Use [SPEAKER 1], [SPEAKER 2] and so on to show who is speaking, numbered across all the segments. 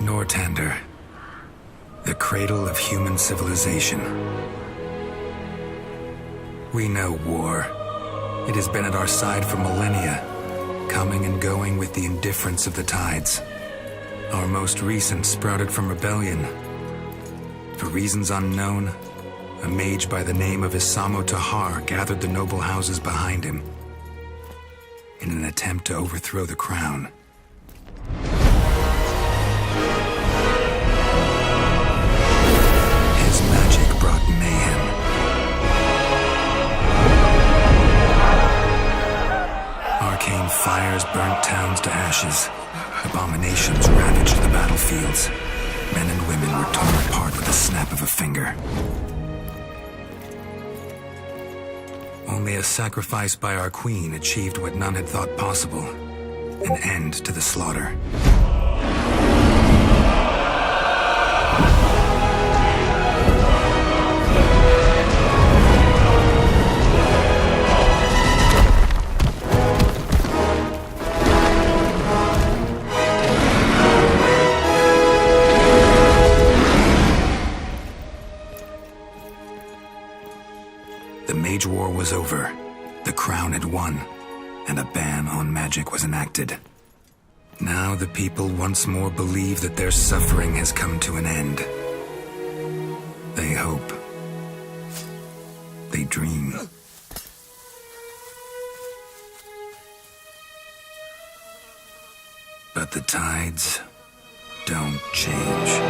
[SPEAKER 1] Nortander, the cradle of human civilization. We know war. It has been at our side for millennia, coming and going with the indifference of the tides. Our most recent sprouted from rebellion. For reasons unknown, a mage by the name of Isamo Tahar gathered the noble houses behind him in an attempt to overthrow the crown. His magic brought mayhem. Arcane fires burnt towns to ashes. Abominations ravaged the battlefields. Men and women were torn apart with the snap of a finger. Only a sacrifice by our queen achieved what none had thought possible: an end to the slaughter. The Mage War was over, the crown had won, and a ban on magic was enacted. Now the people once more believe that their suffering has come to an end. They hope. They dream. But the tides don't change.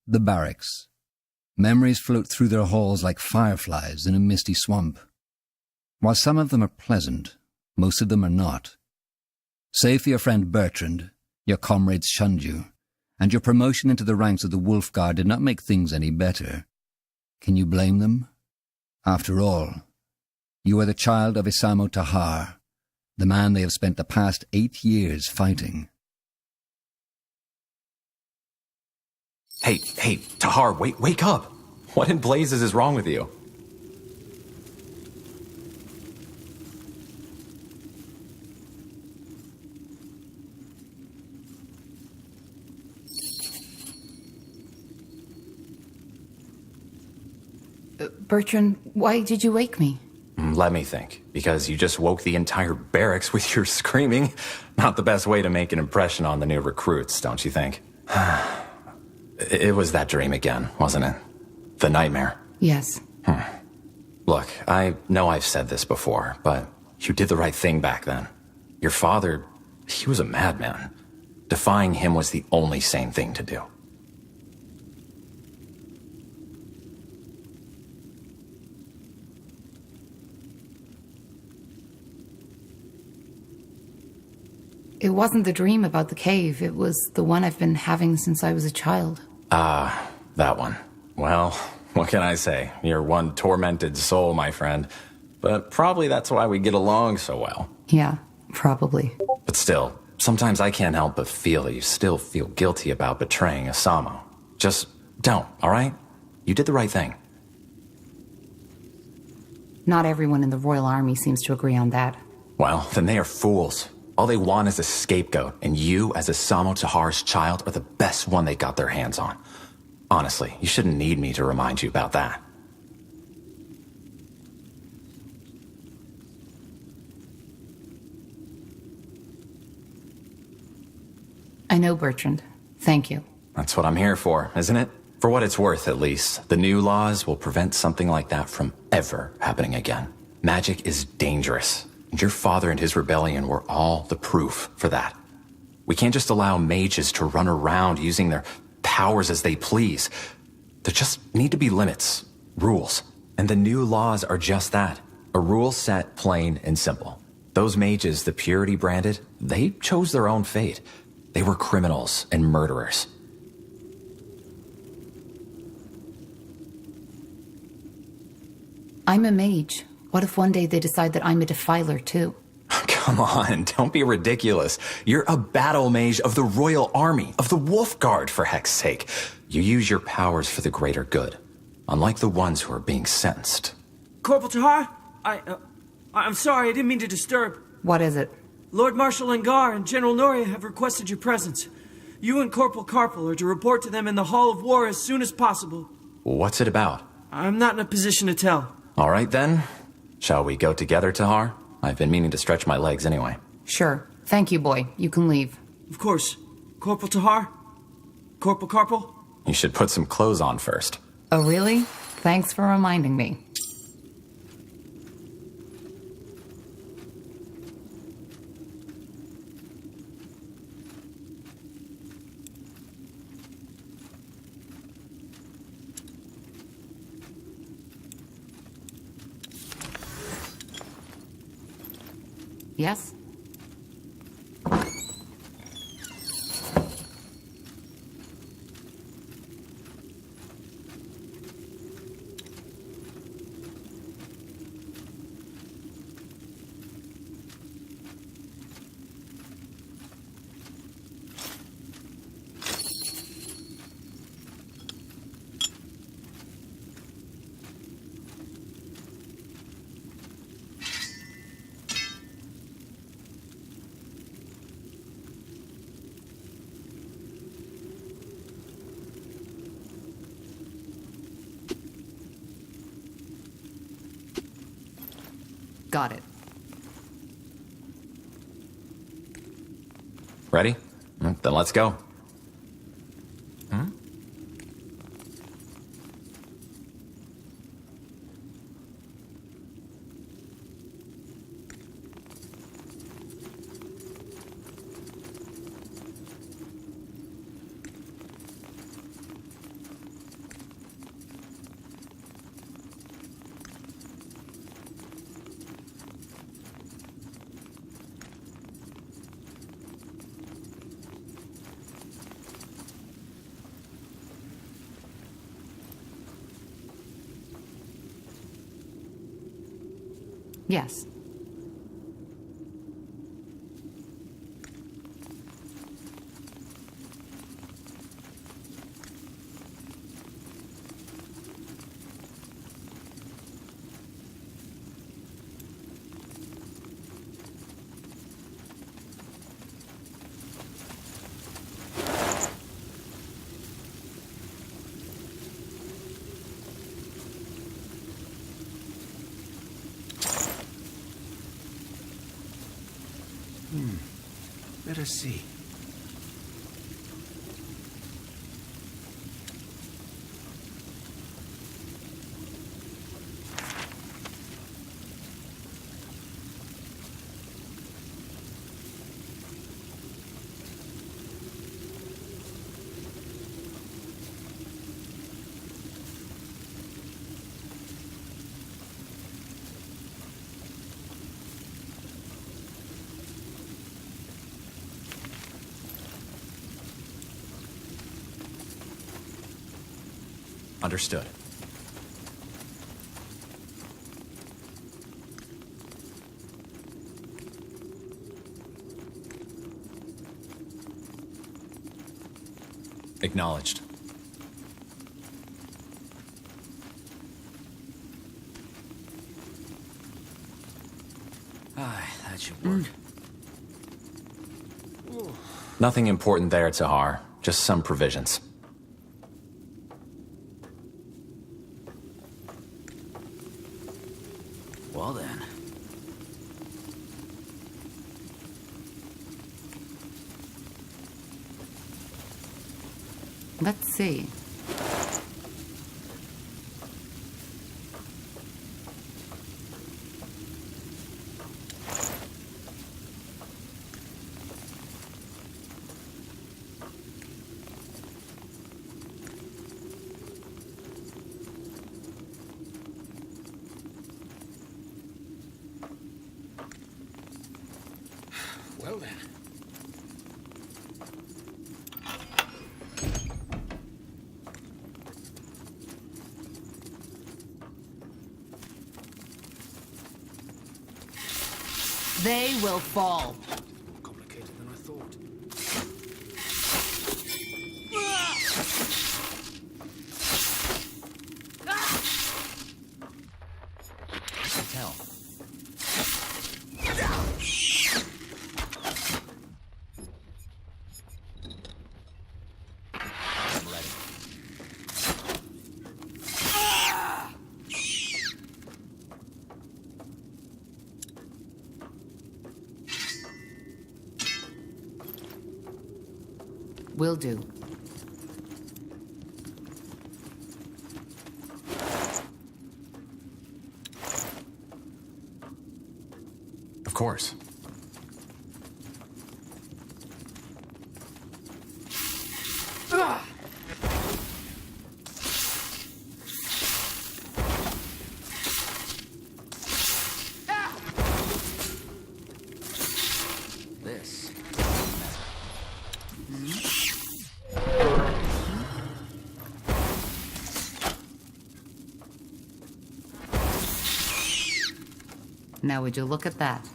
[SPEAKER 2] The barracks. Memories float through their halls like fireflies in a misty swamp. While some of them are pleasant, most of them are not. Save for your friend Bertrand, your comrades shunned you, and your promotion into the ranks of the Wolf Guard did not make things any better. Can you blame them? After all, you are the child of Isamo Tahar, the man they have spent the past 8 years fighting.
[SPEAKER 3] Hey, Tahar, wake up! What in blazes is wrong with you?
[SPEAKER 4] Bertrand, why did you wake me?
[SPEAKER 3] Let me think. Because you just woke the entire barracks with your screaming. Not the best way to make an impression on the new recruits, don't you think? It was that dream again, wasn't it? The nightmare.
[SPEAKER 4] Yes.
[SPEAKER 3] Look, I know I've said this before, but you did the right thing back then. Your father, he was a madman. Defying him was the only sane thing to do.
[SPEAKER 4] It wasn't the dream about the cave. It was the one I've been having since I was a child.
[SPEAKER 3] That one. Well, What can I say? You're one tormented soul, my friend. But probably that's why we get along so well.
[SPEAKER 4] Yeah, probably.
[SPEAKER 3] But still, sometimes I can't help but feel that you still feel guilty about betraying Asamo. Just don't, all right? You did the right thing.
[SPEAKER 4] Not everyone in the Royal Army seems to agree on that.
[SPEAKER 3] Well, then they are fools. All they want is a scapegoat, and you, as Asamo Tahar's child, are the best one they got their hands on. Honestly, you shouldn't need me to remind you about that.
[SPEAKER 4] I know, Bertrand. Thank you.
[SPEAKER 3] That's what I'm here for, isn't it? For what it's worth, at least, the new laws will prevent something like that from ever happening again. Magic is dangerous, and your father and his rebellion were all the proof for that. We can't just allow mages to run around using their powers as they please. There just need to be limits, rules. And the new laws are just that. A rule set plain and simple. Those mages the Purity branded, they chose their own fate. They were criminals and murderers.
[SPEAKER 4] I'm a mage. What if one day they decide that I'm a defiler, too?
[SPEAKER 3] Come on, don't be ridiculous. You're a battle mage of the Royal Army, of the Wolf Guard, for heck's sake. You use your powers for the greater good, unlike the ones who are being sentenced.
[SPEAKER 5] Corporal Tahar? I'm sorry, I didn't mean to disturb.
[SPEAKER 4] What is it?
[SPEAKER 5] Lord Marshal Angar and General Noria have requested your presence. You and Corporal Carpel are to report to them in the Hall of War as soon as possible.
[SPEAKER 3] What's it about?
[SPEAKER 5] I'm not in a position to tell.
[SPEAKER 3] All right, then. Shall we go together, Tahar? I've been meaning to stretch my legs anyway.
[SPEAKER 4] Sure. Thank you, boy. You can leave.
[SPEAKER 5] Of course. Corporal Tahar? Corporal Carpel?
[SPEAKER 3] You should put some clothes on first.
[SPEAKER 4] Oh, really? Thanks for reminding me. Yes? Got it.
[SPEAKER 3] Ready? Then let's go.
[SPEAKER 4] Yes.
[SPEAKER 6] Let us see.
[SPEAKER 3] Understood. Acknowledged.
[SPEAKER 7] That should work.
[SPEAKER 3] Nothing important there, Tahar. Just some provisions.
[SPEAKER 7] Well then.
[SPEAKER 4] Let's see.
[SPEAKER 6] Well then.
[SPEAKER 4] They will fall.
[SPEAKER 6] More complicated than I thought.
[SPEAKER 7] Tell. I'm ready.
[SPEAKER 4] Will do.
[SPEAKER 3] Of course.
[SPEAKER 7] This.
[SPEAKER 4] Now would you look at that?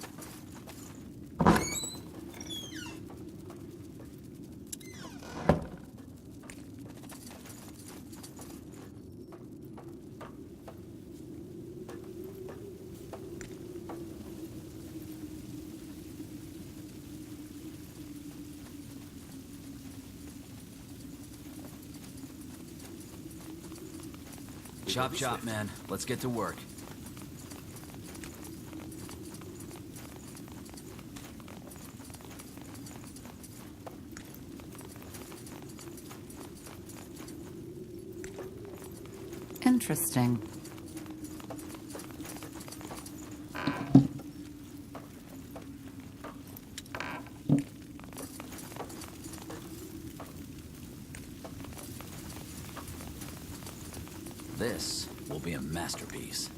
[SPEAKER 7] Chop chop, man. Let's get to work.
[SPEAKER 4] Interesting.
[SPEAKER 7] This will be a masterpiece.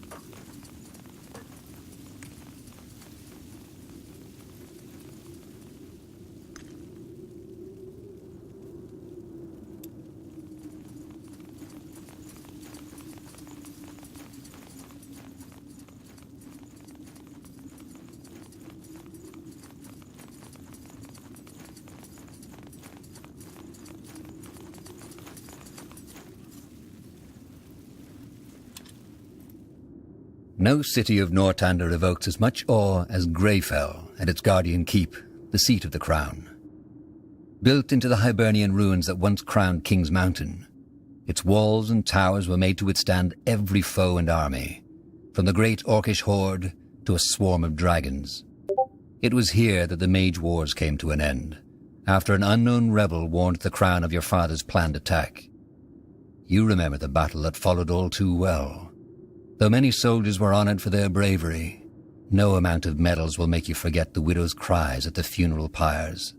[SPEAKER 2] No city of Nortander evokes as much awe as Greyfell and its guardian keep, the seat of the crown. Built into the Hibernian ruins that once crowned King's Mountain, its walls and towers were made to withstand every foe and army, from the great Orcish horde to a swarm of dragons. It was here that the Mage Wars came to an end, after an unknown rebel warned the crown of your father's planned attack. You remember the battle that followed all too well. Though many soldiers were honored for their bravery, no amount of medals will make you forget the widow's cries at the funeral pyres.